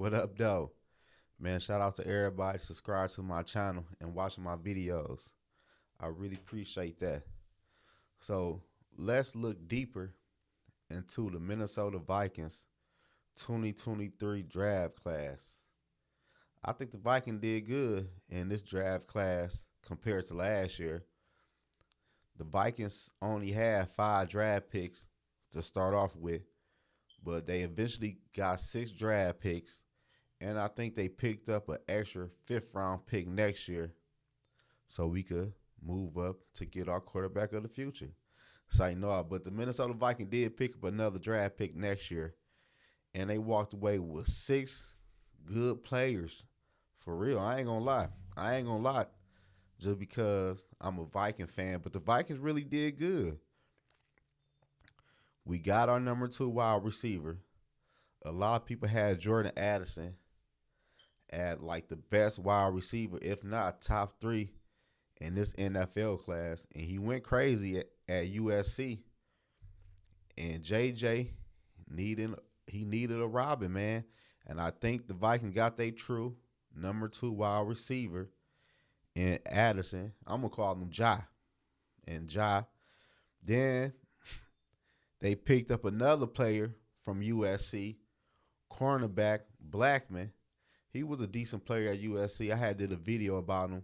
What up, though? Man, shout out to everybody subscribe to my channel and watching my videos. I really appreciate that. So let's look deeper into the Minnesota Vikings 2023 draft class. I think the Vikings did good in this draft class compared to last year. The Vikings only had 5 draft picks to start off with, but they eventually got 6 draft picks, and I think they picked up an extra fifth round pick next year so we could move up to get our quarterback of the future. Say no, but the Minnesota Vikings did pick up another draft pick next year, and they walked away with 6 good players. For real, I ain't gonna lie. I ain't gonna lie just because I'm a Viking fan, but the Vikings really did good. We got our number 2 wide receiver. A lot of people had Jordan Addison at like the best wide receiver, if not top 3 in this NFL class, and he went crazy at USC. And JJ needed he needed a Robin, man, and I think the Vikings got their true number 2 wide receiver in Addison. I'm gonna call him Ja and Ja. Then they picked up another player from USC, cornerback Blackman. He was a decent player at USC. I had did a video about him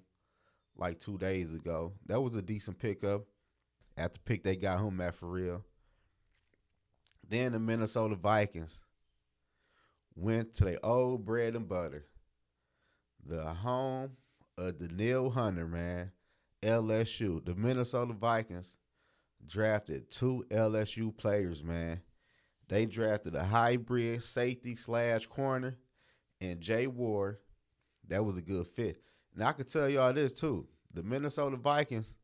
like 2 days ago. That was a decent pickup at the pick they got him at for real. Then the Minnesota Vikings went to their old bread and butter, the home of Daniil Hunter, man, LSU. The Minnesota Vikings drafted 2 LSU players, man. They drafted a hybrid safety slash corner and Jay Ward. That was a good fit. And I can tell y'all this too. The Minnesota Vikings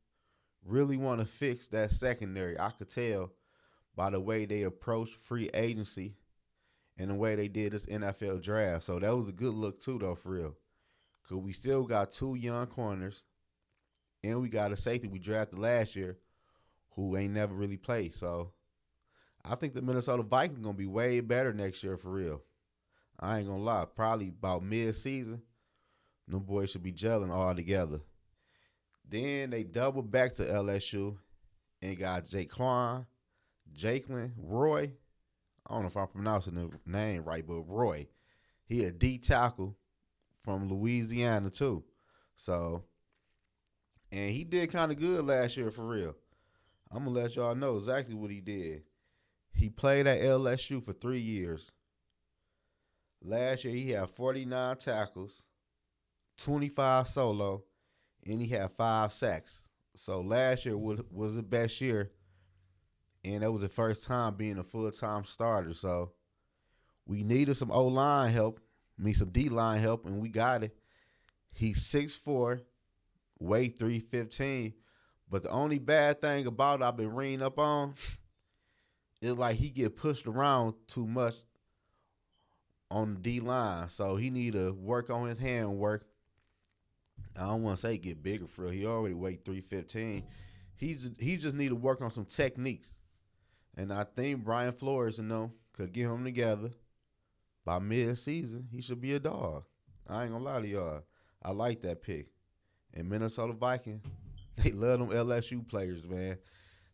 really want to fix that secondary. I could tell by the way they approached free agency and the way they did this NFL draft. So that was a good look too, though, for real. Because we still got 2 young corners and we got a safety we drafted last year who ain't never really played. So I think the Minnesota Vikings going to be way better next year, for real. I ain't going to lie. Probably about mid-season, them boys should be gelling all together. Then they doubled back to LSU and got Jaquelin Roy. I don't know if I'm pronouncing the name right, but Roy. He a D tackle from Louisiana too. So, and he did kind of good last year for real. I'm gonna let y'all know exactly what he did. He played at LSU for 3 years. Last year he had 49 tackles, 25 solo, and he had 5 sacks. So last year was the best year, and that was the first time being a full-time starter. So we needed some O-line help, some D-line help, and we got it. He's 6'4", weigh 315. But the only bad thing about it I've been reading up on is like he get pushed around too much on the D-line. So he need to work on his hand work. I don't want to say get bigger for real. He already weighed 315. He just need to work on some techniques. And I think Brian Flores could get him together. By mid-season, he should be a dog. I ain't gonna lie to y'all. I like that pick. And Minnesota Vikings, they love them LSU players, man.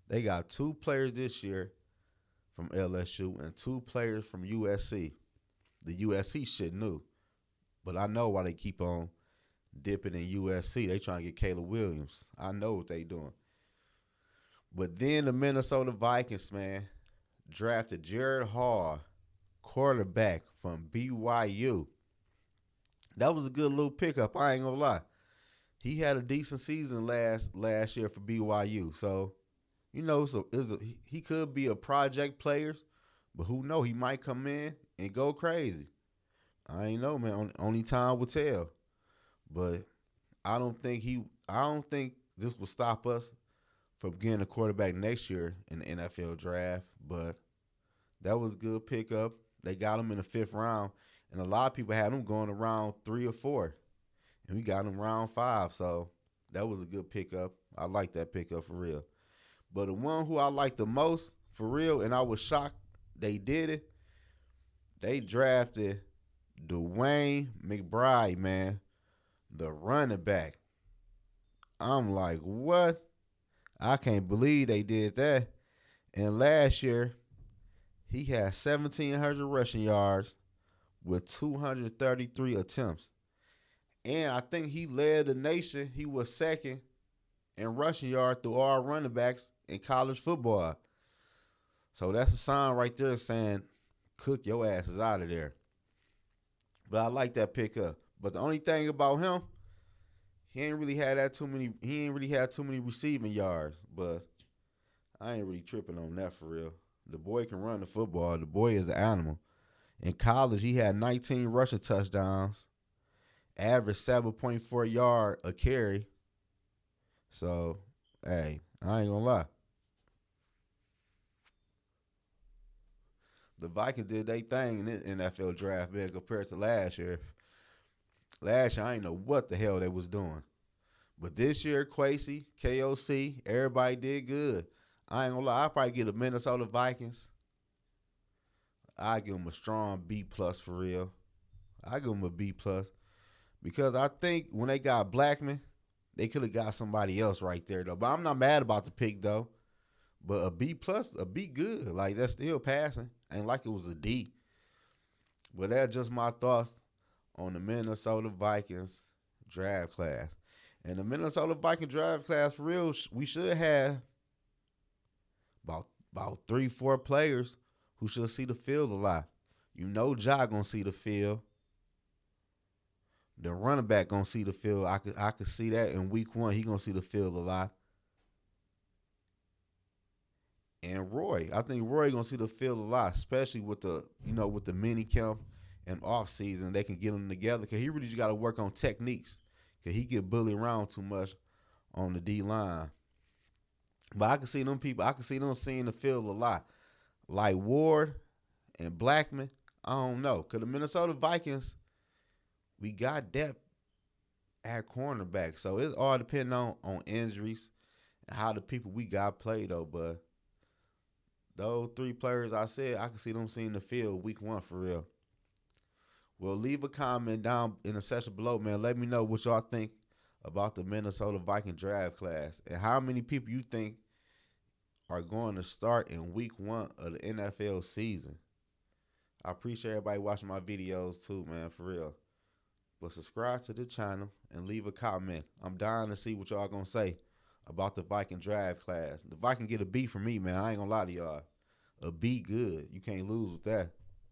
They got 2 players this year from LSU and 2 players from USC. The USC shit new. But I know why they keep on dipping in USC. They trying to get Caleb Williams. I know what they doing. But then the Minnesota Vikings, man, drafted Jared Hall, quarterback from BYU. That was a good little pickup. I ain't gonna lie. He had a decent season last year for BYU. So, he could be a project player, but who know? He might come in and go crazy. I ain't know, man. Only time will tell. But I don't think this will stop us from getting a quarterback next year in the NFL draft. But that was a good pickup. They got him in the 5th round, and a lot of people had him going around 3 or 4, and we got him round 5. So that was a good pickup. I like that pickup for real. But the one who I like the most for real, and I was shocked they did it. They drafted Dwayne McBride, man, the running back. I'm like, what? I can't believe they did that. And last year, he had 1,700 rushing yards with 233 attempts. And I think he led the nation. He was second in rushing yards through all running backs in college football. So that's a sign right there saying, cook your asses out of there. But I like that pickup. But the only thing about him, he ain't really had that too many. He ain't really had too many receiving yards. But I ain't really tripping on that for real. The boy can run the football. The boy is an animal. In college, he had 19 rushing touchdowns, average 7.4 yard a carry. So, hey, I ain't gonna lie. The Vikings did their thing in the NFL draft, man, compared to last year. Last year, I didn't know what the hell they was doing. But this year, Quasey, KOC, everybody did good. I ain't gonna lie, I'll probably get the Minnesota Vikings. I give them a strong B plus for real. I give them a B plus because I think when they got Blackman, they could have got somebody else right there though. But I'm not mad about the pick though. But a B plus, a B good, like that's still passing. Ain't like it was a D. But that's just my thoughts on the Minnesota Vikings draft class. And the Minnesota Viking draft class, for real, we should have about 3, 4 players who should see the field a lot. You know, Ja gonna see the field. The running back gonna see the field. I could see that in week 1. He gonna see the field a lot. And Roy, I think Roy gonna see the field a lot, especially with the mini camp and off season. They can get them together because he really just got to work on techniques because he get bullied around too much on the D line. But I can see them people. I can see them seeing the field a lot, like Ward and Blackman. I don't know because the Minnesota Vikings, we got depth at cornerback, so it's all depending on injuries and how the people we got play though. But those 3 players I said, I can see them seeing the field week 1 for real. Well, leave a comment down in the section below, man. Let me know what y'all think about the Minnesota Viking draft class and how many people you think are going to start in week 1 of the NFL season. I appreciate everybody watching my videos too, man, for real. But subscribe to the channel and leave a comment. I'm dying to see what y'all gonna say about the Viking draft class. The Viking get a B from me, man. I ain't gonna lie to y'all. A B good. You can't lose with that.